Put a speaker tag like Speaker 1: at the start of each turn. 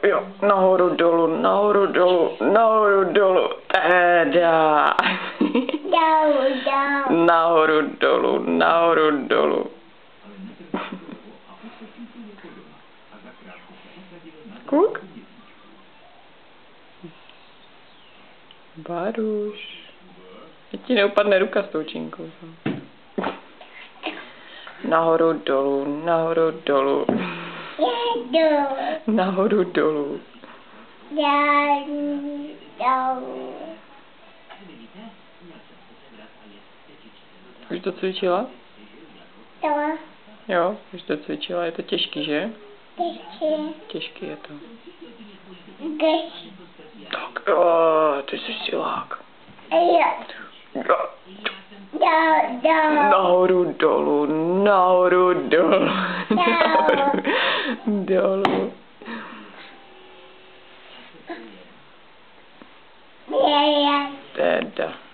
Speaker 1: Jo, nahoru dolů, nahoru dolů, nahoru dolů, teda. Nahoru dolů, nahoru dolů. Kuk? Baruš. Ať ti neupadne ruka s tou činkou. Nahoru dolů, nahoru dolů. Nahoru dolů. Už to cvičila? Jo, už to cvičila. Je to těžký, že? Těžký je to. Tak, ty jsi silák. Nahoru dolů, nahoru dolů, nahoru dolů. Teda.